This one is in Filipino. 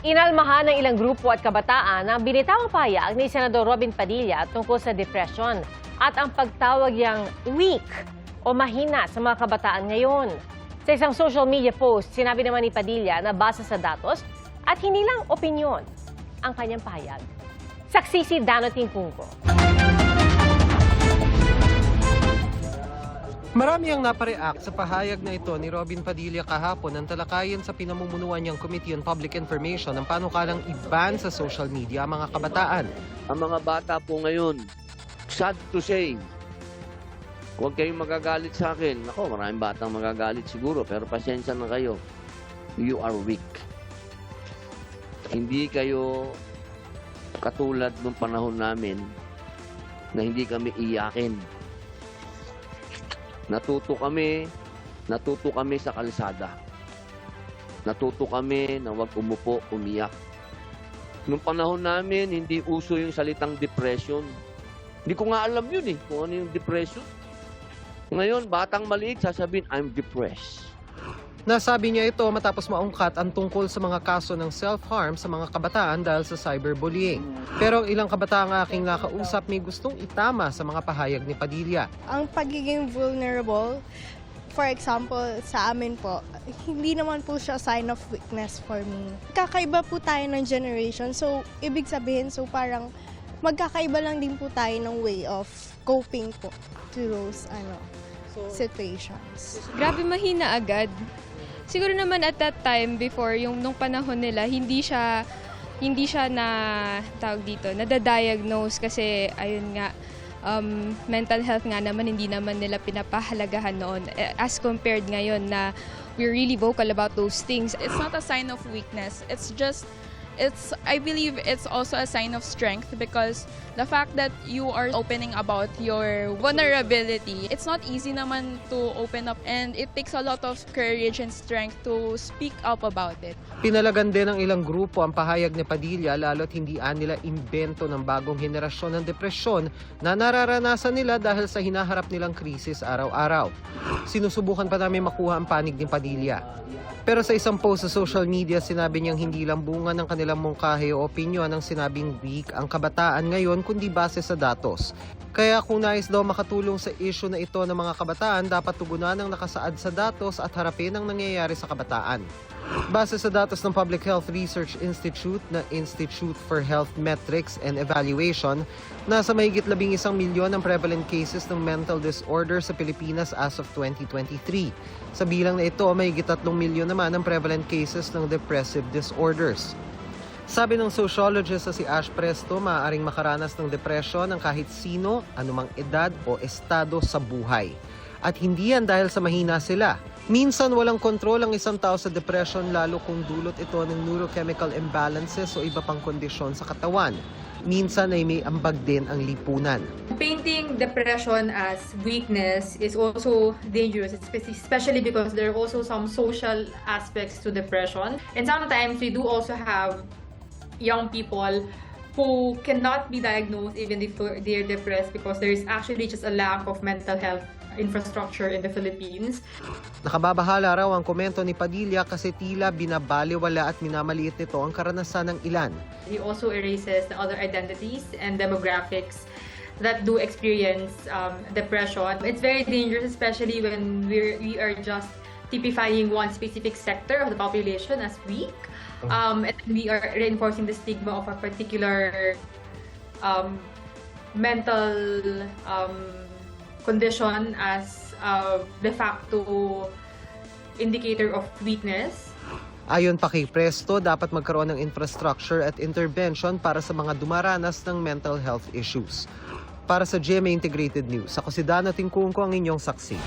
Inalmahan ng ilang grupo at kabataan ang binitawang pahayag ni Senador Robin Padilla tungkol sa depression at ang pagtawag niyang weak o mahina sa mga kabataan ngayon. Sa isang social media post, sinabi naman ni Padilla na base sa datos at hindi lang opinyon ang kanyang pahayag. Saksi si Danotin Cunco. Marami ang napareact sa pahayag na ito ni Robin Padilla kahapon ng talakayan sa pinamumunuan niyang Committee on Public Information ng panukalang i-ban sa social media ang mga kabataan. Ang mga bata po ngayon, sad to say, huwag kayong magagalit sa akin. Ako, maraming batang magagalit siguro, pero pasensya na kayo. You are weak. Hindi kayo katulad ng panahon namin na hindi kami iyakin. Natuto kami sa kalsada. Natuto kami na huwag umupo, umiyak. Noong panahon namin, hindi uso yung salitang depression. Hindi ko nga alam yun kung ano yung depression. Ngayon, batang maliit, sasabihin, I'm depressed. Nasabi niya ito matapos maungkat ang tungkol sa mga kaso ng self-harm sa mga kabataan dahil sa cyberbullying. Pero ang ilang kabataang aking nakausap may gustong itama sa mga pahayag ni Padilla. Ang pagiging vulnerable, for example, sa amin po, hindi naman po siya sign of weakness for me. Kakaiba po tayo ng generation, so ibig sabihin, parang magkakaiba lang din po tayo ng way of coping po to those situations. Grabe mahina agad. Siguro naman at that time before nung panahon nila hindi siya nadadiagnose kasi ayun nga mental health nga naman hindi naman nila pinapahalagahan noon as compared ngayon na we're really vocal about those things. It's not a sign of weakness. I believe it's also a sign of strength because the fact that you are opening about your vulnerability, it's not easy naman to open up and it takes a lot of courage and strength to speak up about it. Pinalagan din ng ilang grupo ang pahayag ni Padilla lalo't hindi nila imbento ng bagong henerasyon ng depresyon na nararanasan nila dahil sa hinaharap nilang krisis araw-araw. Sinusubukan pa namin makuha ang panig ni Padilla. Pero sa isang post sa social media, sinabi niyang hindi lang bunga ng kanilang mungkahi o opinyon ang sinabing weak ang kabataan ngayon kundi base sa datos. Kaya kung nais daw makatulong sa issue na ito ng mga kabataan, dapat tugunan ang nakasaad sa datos at harapin ang nangyayari sa kabataan. Base sa datos ng Public Health Research Institute na Institute for Health Metrics and Evaluation, nasa mahigit 11 milyon ang prevalent cases ng mental disorder sa Pilipinas as of 2023. Sa bilang na ito, mahigit 3 milyon naman ang prevalent cases ng depressive disorders. Sabi ng sociologist na si Ash Presto, maaaring makaranas ng depression ng kahit sino, anumang edad o estado sa buhay. At hindi yan dahil sa mahina sila. Minsan walang kontrol ang isang tao sa depression lalo kung dulot ito ng neurochemical imbalances o iba pang kondisyon sa katawan. Minsan ay may ambag din ang lipunan. Painting depression as weakness is also dangerous, especially because there are also some social aspects to depression. And sometimes we do also have young people who cannot be diagnosed even if they're depressed because there is actually just a lack of mental health infrastructure in the Philippines. Nakababahala raw ang komento ni Padilla kasi tila binabaliwala at minamaliit nito ang karanasan ng ilan. He also erases the other identities and demographics that do experience depression. It's very dangerous, especially when we are just typifying one specific sector of the population as weak. And we are reinforcing the stigma of a particular mental condition as de facto indicator of weakness. Ayon pa kay Presto, dapat magkaroon ng infrastructure at intervention para sa mga dumaranas ng mental health issues. Para sa GMA Integrated News, ako si Danotin Cunco, ang inyong saksi.